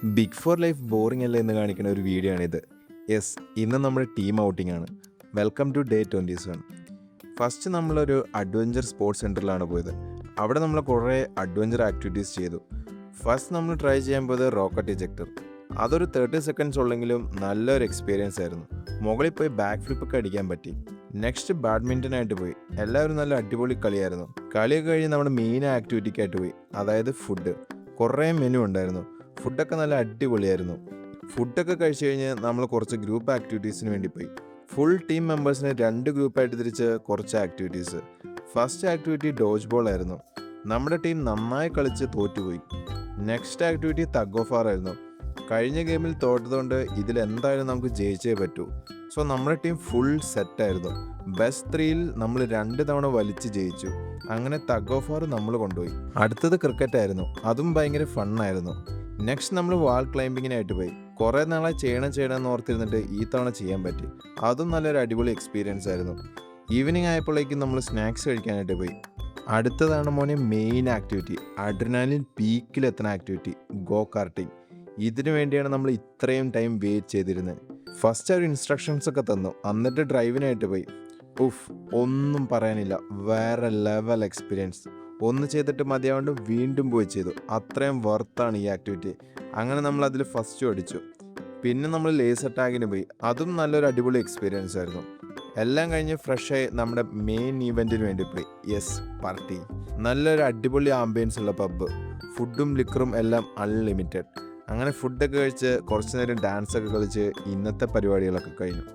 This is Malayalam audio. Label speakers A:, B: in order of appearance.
A: ബിഗ് ഫോർ ലൈഫ് ബോറിംഗ് അല്ല എന്ന് കാണിക്കുന്ന ഒരു വീഡിയോ ആണിത്. യെസ്, ഇന്ന് നമ്മുടെ ടീം ഔട്ടിംഗ് ആണ്. Welcome to day 27. ഫസ്റ്റ് നമ്മളൊരു അഡ്വഞ്ചർ സ്പോർട്സ് സെൻറ്ററിലാണ് പോയത്. അവിടെ നമ്മൾ കുറേ അഡ്വഞ്ചർ ആക്ടിവിറ്റീസ് ചെയ്തു. ഫസ്റ്റ് നമ്മൾ ട്രൈ ചെയ്യാൻ പോയത് റോക്കറ്റ് ഇജക്ടർ. അതൊരു 30 സെക്കൻഡ്സ് ഉള്ളെങ്കിലും നല്ലൊരു എക്സ്പീരിയൻസ് ആയിരുന്നു. മുകളിൽ പോയി ബാക്ക് ഫ്ലിപ്പൊക്കെ അടിക്കാൻ പറ്റി. നെക്സ്റ്റ് ബാഡ്മിൻ്റനായിട്ട് പോയി. എല്ലാവരും നല്ല അടിപൊളി കളിയായിരുന്നു. കളിയൊക്കെ കഴിഞ്ഞ് നമ്മുടെ മെയിൻ ആക്ടിവിറ്റിക്കായിട്ട് പോയി, അതായത് ഫുഡ്. കുറേ മെനു ഉണ്ടായിരുന്നു. ഫുഡൊക്കെ നല്ല അടിപൊളിയായിരുന്നു. ഫുഡൊക്കെ കഴിച്ച് കഴിഞ്ഞ് നമ്മൾ കുറച്ച് ഗ്രൂപ്പ് ആക്ടിവിറ്റീസിന് വേണ്ടി പോയി. ഫുൾ ടീം മെമ്പേഴ്സിനെ 2 ഗ്രൂപ്പായിട്ട് തിരിച്ച് കുറച്ച് activities. First activity dodgeball ആയിരുന്നു. നമ്മുടെ ടീം നന്നായി കളിച്ച് തോറ്റുപോയി. Next activity tug of war ആയിരുന്നു. കഴിഞ്ഞ ഗെയിമിൽ തോറ്റതുകൊണ്ട് ഇതിലെന്തായാലും നമുക്ക് ജയിച്ചേ പറ്റൂ. സോ നമ്മുടെ ടീം ഫുൾ സെറ്റായിരുന്നു. ബെസ്റ്റ് 3യിൽ നമ്മൾ 2 തവണ വലിച്ച് ജയിച്ചു. അങ്ങനെ തഗ് ഓഫ് വാർ നമ്മൾ കൊണ്ടുപോയി. അടുത്തത് ക്രിക്കറ്റ് ആയിരുന്നു. അതും ഭയങ്കര ഫണ്ണായിരുന്നു. നെക്സ്റ്റ് നമ്മൾ വാൾ ക്ലൈമ്പിങ്ങിനായിട്ട് പോയി. കുറേ നാളെ ചെയ്യണമെന്ന് ഓർത്തിരുന്നിട്ട് ഈ തവണ ചെയ്യാൻ പറ്റി. അതും നല്ലൊരു അടിപൊളി എക്സ്പീരിയൻസ് ആയിരുന്നു. ഈവനിങ് ആയപ്പോഴേക്കും നമ്മൾ സ്നാക്സ് കഴിക്കാനായിട്ട് പോയി. അടുത്തതാണ് മോനെ മെയിൻ ആക്ടിവിറ്റി, അഡ്രിനാലിൻ പീക്കിലെത്തുന്ന ആക്ടിവിറ്റി, ഗോ കാർട്ടിങ്. ഇതിനു വേണ്ടിയാണ് നമ്മൾ ഇത്രയും ടൈം വെയിറ്റ് ചെയ്തിരുന്നത്. ഫസ്റ്റ് അവർ ഇൻസ്ട്രക്ഷൻസ് ഒക്കെ തന്നു, എന്നിട്ട് ഡ്രൈവിനായിട്ട് പോയി. ഒന്നും പറയാനില്ല, വേറെ ലെവൽ എക്സ്പീരിയൻസ്. ഒന്ന് ചെയ്തിട്ട് മതിയാവുകൊണ്ട് വീണ്ടും പോയി ചെയ്തു. അത്രയും വർത്താണ് ഈ ആക്ടിവിറ്റി. അങ്ങനെ നമ്മൾ അതിൽ ഫസ്റ്റ് അടിച്ചു. പിന്നെ നമ്മൾ ലേസർ ടാഗിന് പോയി. അതും നല്ലൊരു അടിപൊളി എക്സ്പീരിയൻസ് ആയിരുന്നു. എല്ലാം കഴിഞ്ഞ് ഫ്രഷായി നമ്മുടെ മെയിൻ ഈവൻറ്റിന് വേണ്ടി പോയി. Yes, party. നല്ലൊരു അടിപൊളി ആംബിയൻസ് ഉള്ള പബ്ബ്. ഫുഡും ലിക്കറും എല്ലാം അൺലിമിറ്റഡ്. അങ്ങനെ ഫുഡൊക്കെ കഴിച്ച് കുറച്ച് നേരം ഡാൻസൊക്കെ കളിച്ച് ഇന്നത്തെ പരിപാടികളൊക്കെ കഴിഞ്ഞു.